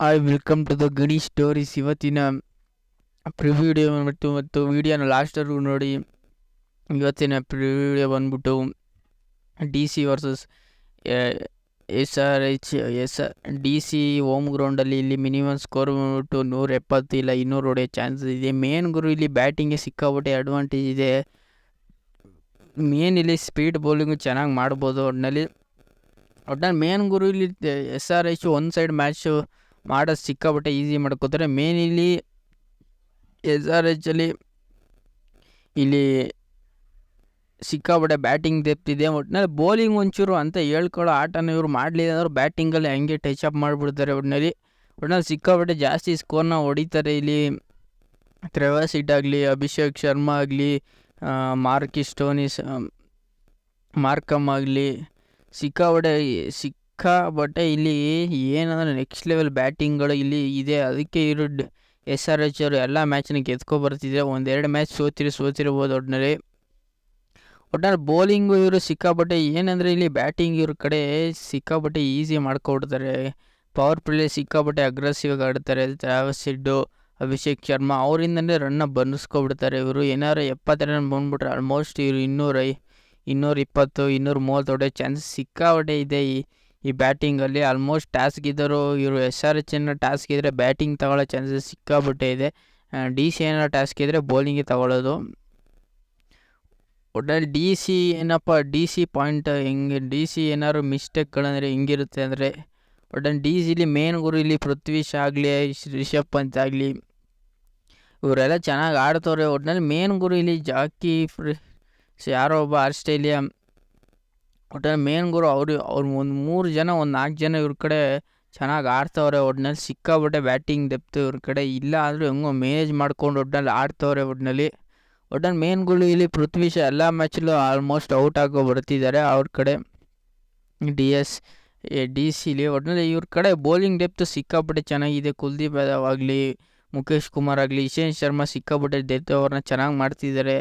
Hi, welcome to the Gani stories. ಇವತ್ತಿನ ಪ್ರಿವಿಡಿಯೋ ಮತ್ತು ವಿಡಿಯೋನ ಲಾಸ್ಟರ್ಗೂ ನೋಡಿ. ಇವತ್ತಿನ ಪ್ರಿವಿಡಿಯೋ ಬಂದ್ಬಿಟ್ಟು D C versus S D C home ಗ್ರೌಂಡಲ್ಲಿ. ಇಲ್ಲಿ ಮಿನಿಮಮ್ ಸ್ಕೋರ್ ಬಂದ್ಬಿಟ್ಟು 170 ಇಲ್ಲ 200 ಹೊಡೆಯೋ ಚಾನ್ಸಸ್ ಇದೆ. ಮೇನ್ ಗುರು ಇಲ್ಲಿ ಬ್ಯಾಟಿಂಗ್ಗೆ ಸಿಕ್ಕಾಬಿಟ್ಟೆ ಅಡ್ವಾಂಟೇಜ್ ಇದೆ. ಮೇನ್ ಇಲ್ಲಿ ಸ್ಪೀಡ್ ಬೌಲಿಂಗು ಚೆನ್ನಾಗಿ ಮಾಡ್ಬೋದು. ಒಟ್ಟಿನಲ್ಲಿ ಮೇನ್ ಗುರು ಇಲ್ಲಿ SRH ಒಂದು ಸೈಡ್ ಮ್ಯಾಚು ಮಾಡೋದು ಸಿಕ್ಕಾಬಿಟ್ಟೆ ಈಸಿ ಮಾಡ್ಕೋತಾರೆ. ಮೇನ್ ಇಲ್ಲಿ SRH ಅಲ್ಲಿ ಇಲ್ಲಿ ಸಿಕ್ಕಾಬಿಟ್ಟೆ ಬ್ಯಾಟಿಂಗ್ ಡೆಪ್ತ್ ಇದೆ. ಒಟ್ಟಿನಲ್ಲಿ ಬೌಲಿಂಗ್ ಒಂಚೂರು ಅಂತ ಹೇಳ್ಕೊಳ್ಳೋ ಆಟನ ಇವರು ಮಾಡಲಿಲ್ಲ ಅಂದ್ರೆ ಬ್ಯಾಟಿಂಗಲ್ಲಿ ಹಂಗೆ ಟಚ್ ಅಪ್ ಮಾಡಿಬಿಡ್ತಾರೆ. ಒಟ್ಟಿನಲ್ಲಿ ಸಿಕ್ಕಾಬಿಟ್ಟೆ ಜಾಸ್ತಿ ಸ್ಕೋರ್ನ ಹೊಡಿತಾರೆ. ಇಲ್ಲಿ ಟ್ರೆವರ್ಸ್ ಹಿಟ್ ಆಗಲಿ, ಅಭಿಷೇಕ್ ಶರ್ಮಾ ಆಗಲಿ, ಮಾರ್ಕಸ್ ಸ್ಟೋನಿಸ್, ಮಾರ್ಕಮ್ ಆಗಲಿ, ಸಿಕ್ಕಾಬಟ್ಟೆ ಇಲ್ಲಿ ಏನಂದ್ರೆ ನೆಕ್ಸ್ಟ್ ಲೆವೆಲ್ ಬ್ಯಾಟಿಂಗ್ಗಳು ಇಲ್ಲಿ ಇದೆ. ಅದಕ್ಕೆ ಇವರು SRH ಅವರು ಎಲ್ಲ ಮ್ಯಾಚ್ನ ಗೆದ್ಕೊಬರ್ತಿದೆ. ಒಂದೆರಡು ಮ್ಯಾಚ್ ಸೋತಿರ್ಬೋದು. ಒಟ್ಟಿನಲ್ಲಿ ಬೌಲಿಂಗು ಇವರು ಸಿಕ್ಕಾಬಟ್ಟೆ ಏನಂದರೆ ಇಲ್ಲಿ ಬ್ಯಾಟಿಂಗ್ ಇವ್ರ ಕಡೆ ಸಿಕ್ಕಾಬಟ್ಟೆ ಈಸಿ ಮಾಡ್ಕೊಬಿಡ್ತಾರೆ. ಪವರ್ ಪ್ಲೇ ಸಿಕ್ಕಾಬಟ್ಟೆ ಅಗ್ರೆಸಿವ್ ಆಗಿ ಆಡ್ತಾರೆ. ಟ್ರಾವಿಸ್ ಹೆಡ್, ಅಭಿಷೇಕ್ ಶರ್ಮಾ ಅವರಿಂದನೇ ರನ್ನ ಬಂದಿಸ್ಕೊಬಿಡ್ತಾರೆ. ಇವರು ಏನಾರು 70 ರನ್ ಬಂದ್ಬಿಟ್ರೆ ಆಲ್ಮೋಸ್ಟ್ ಇವರು 220, 230 ಹೊಡೆಯೋ ಚಾನ್ಸಸ್ ಸಿಕ್ಕಾಬಟ್ಟೆ ಇದೆ ಈ ಬ್ಯಾಟಿಂಗಲ್ಲಿ. ಆಲ್ಮೋಸ್ಟ್ ಟಾಸ್ ಗೆದ್ದರು ಇವರು. SRH ಟಾಸ್ ಗೆದ್ರೆ ಬ್ಯಾಟಿಂಗ್ ತಗೊಳ್ಳೋ ಚಾನ್ಸಸ್ ಸಿಕ್ಕಾಬಟ್ಟೆ ಇದೆ. DC ಟಾಸ್ ಗೆದ್ರೆ ಬೌಲಿಂಗ್ಗೆ ತಗೊಳ್ಳೋದು. ಒಟ್ಟಲ್ಲಿ DC ಪಾಯಿಂಟ್ ಹೆಂಗೆ, DC ಏನಾದ್ರು ಮಿಸ್ಟೇಕ್ಗಳಂದರೆ ಹೆಂಗಿರುತ್ತೆ ಅಂದರೆ ಒಟ್ಟಲ್ಲಿ DCಲಿ ಮೇನ್ ಗುರು ಇಲ್ಲಿ ಪೃಥ್ವಿ ಶಾ ಆಗಲಿ, ರಿಷಬ್ ಪಂತ್ ಆಗಲಿ ಇವರೆಲ್ಲ ಚೆನ್ನಾಗಿ ಆಡ್ತವ್ರೆ. ಒಟ್ಟಿನಲ್ಲಿ ಮೇನ್ ಗುರು ಇಲ್ಲಿ ಜಾಕಿ ಯಾರೋ ಒಬ್ಬ ಆಸ್ಟ್ರೇಲಿಯಾ. ಒಟ್ಟಿನಲ್ಲಿ ಮೇನ್ ಗುರು ಅವ್ರು ಒಂದು 3 ಜನ, ಒಂದು 4 ಜನ ಇವ್ರ ಕಡೆ ಚೆನ್ನಾಗಿ ಆಡ್ತವ್ರೆ. ಒಟ್ಟಿನಲ್ಲಿ ಸಿಕ್ಕಾಬಿಟ್ಟೆ ಬ್ಯಾಟಿಂಗ್ ಡೆಪ್ತ್ ಇವ್ರ ಕಡೆ ಇಲ್ಲ ಆದರೂ ಹೆಂಗೋ ಮೇನೇಜ್ ಮಾಡ್ಕೊಂಡು ಒಟ್ಟಿನಲ್ಲಿ ಆಡ್ತವ್ರೆ. ಒಟ್ಟಿನಲ್ಲಿ ಮೇನ್ಗಳು ಇಲ್ಲಿ ಪೃಥ್ವಿ ಶಾ ಎಲ್ಲ ಮ್ಯಾಚಲ್ಲೂ ಆಲ್ಮೋಸ್ಟ್ ಔಟ್ ಆಗೋ ಬರ್ತಿದ್ದಾರೆ ಅವ್ರ ಕಡೆ DCಲಿ. ಒಟ್ಟಿನಲ್ಲಿ ಇವ್ರ ಕಡೆ ಬೌಲಿಂಗ್ ಡೆಪ್ತ್ ಸಿಕ್ಕಾಬಿಟ್ಟೆ ಚೆನ್ನಾಗಿದೆ. ಕುಲ್ದೀಪ್ ಯಾದವ್ ಆಗಲಿ, ಮುಖೇಶ್ ಕುಮಾರ್ ಆಗಲಿ, ಇಶಾಂತ್ ಶರ್ಮಾ ಸಿಕ್ಕಾಬಿಟ್ಟೆ ಡೆಪ್ತ್ ಅವ್ರನ್ನ ಚೆನ್ನಾಗಿ ಮಾಡ್ತಿದ್ದಾರೆ.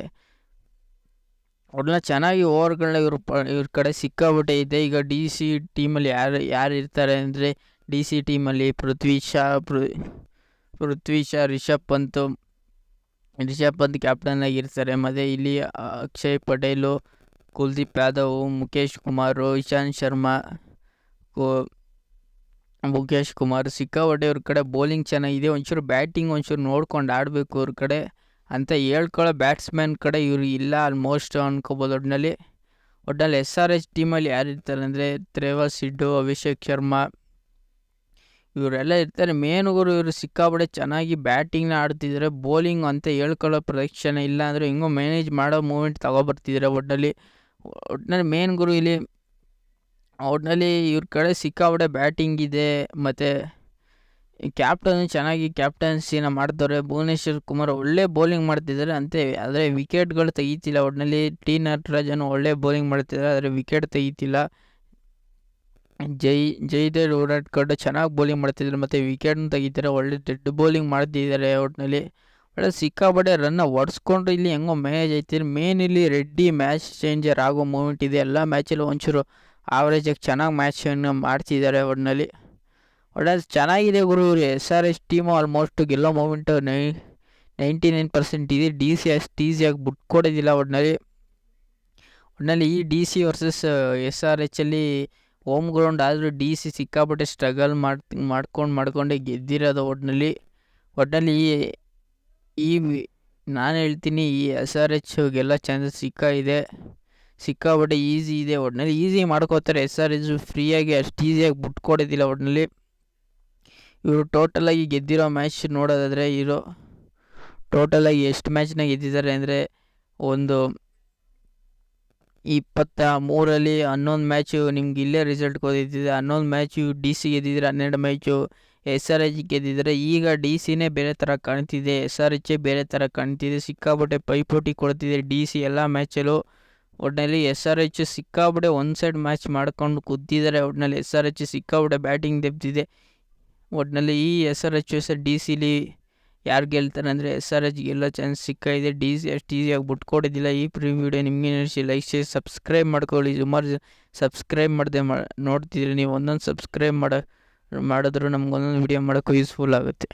ಒಟ್ಟಿನಲ್ಲಿ ಚೆನ್ನಾಗಿ ಓವರ್ಗಳನ್ನ ಇವ್ರ ಕಡೆ ಸಿಕ್ಕಾಬಿಟ್ಟೆ ಇದೆ. ಈಗ DC ಟೀಮಲ್ಲಿ ಯಾರು ಇರ್ತಾರೆ ಅಂದರೆ DC ಟೀಮಲ್ಲಿ ಪೃಥ್ವಿ ಶಾ, ರಿಷಬ್ ಪಂತ್ ಕ್ಯಾಪ್ಟನ್ ಆಗಿರ್ತಾರೆ. ಮತ್ತು ಇಲ್ಲಿ ಅಕ್ಷಯ್ ಪಟೇಲು, ಕುಲ್ದೀಪ್ ಯಾದವ್, ಮುಖೇಶ್ ಕುಮಾರ್, ಇಶಾಂತ್ ಶರ್ಮಾ, ಸಿಕ್ಕಾಪಟ್ಟೆ ಇವ್ರ ಕಡೆ ಬೌಲಿಂಗ್ ಚೆನ್ನಾಗಿದೆ. ಒಂಚೂರು ಬ್ಯಾಟಿಂಗ್ ಒಂಚೂರು ನೋಡ್ಕೊಂಡು ಆಡಬೇಕು ಇವ್ರ ಕಡೆ ಅಂತ ಹೇಳ್ಕೊಳ್ಳೋ ಬ್ಯಾಟ್ಸ್ಮನ್ ಕಡೆ ಇವರು ಇಲ್ಲ ಆಲ್ಮೋಸ್ಟ್ ಅನ್ಕೋಬೋದು. ಒಟ್ಟಿನಲ್ಲಿ SRH ಟೀಮಲ್ಲಿ ಯಾರು ಇರ್ತಾರೆ ಅಂದರೆ ಟ್ರೆವರ್ಸ್ ಹಿಡ್, ಅಭಿಷೇಕ್ ಶರ್ಮಾ ಇವರೆಲ್ಲ ಇರ್ತಾರೆ. ಮೇನುಗರು ಇವರು ಸಿಕ್ಕಾಪಟ್ಟೆ ಚೆನ್ನಾಗಿ ಬ್ಯಾಟಿಂಗ್ನ ಆಡ್ತಿದ್ದಾರೆ. ಬೌಲಿಂಗ್ ಅಂತ ಹೇಳ್ಕೊಳ್ಳೋ ಪ್ರದಕ್ಷಿಣೆ ಇಲ್ಲ ಅಂದರೆ ಹೆಂಗೋ ಮ್ಯಾನೇಜ್ ಮಾಡೋ ಮೂಮೆಂಟ್ ತಗೊಬರ್ತಿದ್ದಾರೆ. ಒಟ್ಟಿನಲ್ಲಿ ಮೇನ್ ಗುರು ಇಲ್ಲಿ ಇವ್ರ ಕಡೆ ಸಿಕ್ಕಾಪಟ್ಟೆ ಬ್ಯಾಟಿಂಗ್ ಇದೆ. ಮತ್ತು ಕ್ಯಾಪ್ಟನ್ಸಿನ ಮಾಡ್ತಾರೆ. ಭುವನೇಶ್ವರ್ ಕುಮಾರ್ ಒಳ್ಳೆ ಬೌಲಿಂಗ್ ಮಾಡ್ತಿದ್ದಾರೆ ಆದರೆ ವಿಕೆಟ್ಗಳು ತೆಗೀತಿಲ್ಲ. ಒಟ್ಟಿನಲ್ಲಿ ನಟರಾಜನ್ ಒಳ್ಳೆ ಬೌಲಿಂಗ್ ಮಾಡ್ತಿದ್ದಾರೆ ಆದರೆ ವಿಕೆಟ್ ತೆಗೀತಿಲ್ಲ. ಜೈದೇವ್ ಉರಾಟ್ಕರ್ ಚೆನ್ನಾಗಿ ಬೌಲಿಂಗ್ ಮಾಡ್ತಿದ್ದಾರೆ ಮತ್ತು ವಿಕೆಟ್ನ ತೆಗಿತಾರೆ. ಒಳ್ಳೆ ಡೆಡ್ ಬೌಲಿಂಗ್ ಮಾಡ್ತಿದ್ದಾರೆ. ಒಟ್ಟಿನಲ್ಲಿ ಸಿಕ್ಕಾಪಟ್ಟೆ ರನ್ನ ಹೊಡ್ಸ್ಕೊಂಡು ಇಲ್ಲಿ ಹೆಂಗೋ ಮ್ಯಾಚ್ ಐತಿದ್ರೆ. ಮೇನ್ ಇಲ್ಲಿ ರೆಡ್ಡಿ ಮ್ಯಾಚ್ ಚೇಂಜರ್ ಆಗೋ ಮೂಮೆಂಟ್ ಇದೆ. ಎಲ್ಲ ಮ್ಯಾಚಲ್ಲೂ ಒಂಚೂರು ಆವ್ರೇಜಾಗಿ ಚೆನ್ನಾಗಿ ಮ್ಯಾಚನ್ನು ಮಾಡ್ತಿದ್ದಾರೆ. ಒಟ್ಟಿನಲ್ಲಿ ಚೆನ್ನಾಗಿದೆ ಗುರು. SRH ಟೀಮು ಆಲ್ಮೋಸ್ಟ್ ಗೆಲ್ಲೋ ಮೂಮೆಂಟು 99% ಇದೆ. DC ಅಷ್ಟು ಈಸಿಯಾಗಿ ಬಿಟ್ಕೊಡೋದಿಲ್ಲ. ಒಟ್ಟಿನಲ್ಲಿ ಈ DC ವರ್ಸಸ್ SRHಲ್ಲಿ ಹೋಮ್ ಗ್ರೌಂಡ್ ಆದರೂ DC ಸಿಕ್ಕಾಪಟ್ಟೆ ಸ್ಟ್ರಗಲ್ ಮಾಡ್ಕೊಂಡೆ ಗೆದ್ದಿರೋದು. ಒಟ್ಟಿನಲ್ಲಿ ನಾನು ಹೇಳ್ತೀನಿ ಈ SRH ಗೆಲ್ಲೋ ಚಾನ್ಸಸ್ ಸಿಕ್ಕಾಪಟ್ಟೆ ಈಸಿ ಇದೆ. ಒಟ್ಟಿನಲ್ಲಿ ಈಸಿ ಮಾಡ್ಕೋತಾರೆ. SRH ಫ್ರೀಯಾಗಿ ಅಷ್ಟು ಈಸಿಯಾಗಿ ಬಿಟ್ಕೊಡೋದಿಲ್ಲ. ಒಟ್ಟಿನಲ್ಲಿ ಇವರು ಟೋಟಲಾಗಿ ಗೆದ್ದಿರೋ ಮ್ಯಾಚ್ ನೋಡೋದಾದರೆ ಟೋಟಲಾಗಿ ಎಷ್ಟು ಮ್ಯಾಚ್ನ ಗೆದ್ದಿದ್ದಾರೆ ಅಂದರೆ 23ರಲ್ಲಿ 11 ಮ್ಯಾಚು ನಿಮ್ಗೆ ಇಲ್ಲೇ ರಿಸಲ್ಟ್ ಗೊತ್ತಿದೆ. 11 ಮ್ಯಾಚು DC ಗೆದ್ದಿದ್ದಾರೆ, 12 ಮ್ಯಾಚು SRH ಗೆದ್ದಿದ್ದಾರೆ. ಈಗ DCನೇ ಬೇರೆ ಥರ ಕಾಣ್ತಿದೆ, SRH ಬೇರೆ ಥರ ಕಾಣ್ತಿದೆ. ಸಿಕ್ಕಾಪಟ್ಟೆ ಪೈಪೋಟಿ ಕೊಡ್ತಿದೆ DC ಎಲ್ಲ ಮ್ಯಾಚಲ್ಲೂ. ಒಟ್ಟಿನಲ್ಲಿ SRH ಸಿಕ್ಕಾಪಟ್ಟೆ ಒಂದು ಸೈಡ್ ಮ್ಯಾಚ್ ಮಾಡ್ಕೊಂಡು ಕೂತಿದ್ದಾರೆ. ಒಟ್ಟಿನಲ್ಲಿ SRH ಸಿಕ್ಕಾಪಟ್ಟೆ ಬ್ಯಾಟಿಂಗ್ ಡೆಪ್ತಿದೆ. ಒಟ್ಟಿನಲ್ಲಿ ಈ SRH DCಲಿ ಯಾರು ಗೆಲ್ತಾರೆ ಅಂದರೆ SRH ಗೆಲ್ಲೋ ಚಾನ್ಸ್ ಸಿಕ್ಕಾಯಿದೆ. DC ಅಷ್ಟು ಈಸಿಯಾಗಿ ಬಿಟ್ಕೊಡೋದಿಲ್ಲ. ಈ ವಿಡಿಯೋ ನಿಮಗೆ ಅನಿಸಿ ಲೈಕ್ ಶೇರ್ ಸಬ್ಸ್ಕ್ರೈಬ್ ಮಾಡ್ಕೊಳ್ಳಿ. ಸುಮಾರು ಸಬ್ಸ್ಕ್ರೈಬ್ ಮಾಡದೆ ನೋಡ್ತಿದ್ರಿ ನೀವು. ಒಂದೊಂದು ಸಬ್ಸ್ಕ್ರೈಬ್ ಮಾಡಿದ್ರು ನಮ್ಗೊಂದೊಂದು ವಿಡಿಯೋ ಮಾಡೋಕ್ಕೂ ಯೂಸ್ಫುಲ್ ಆಗುತ್ತೆ.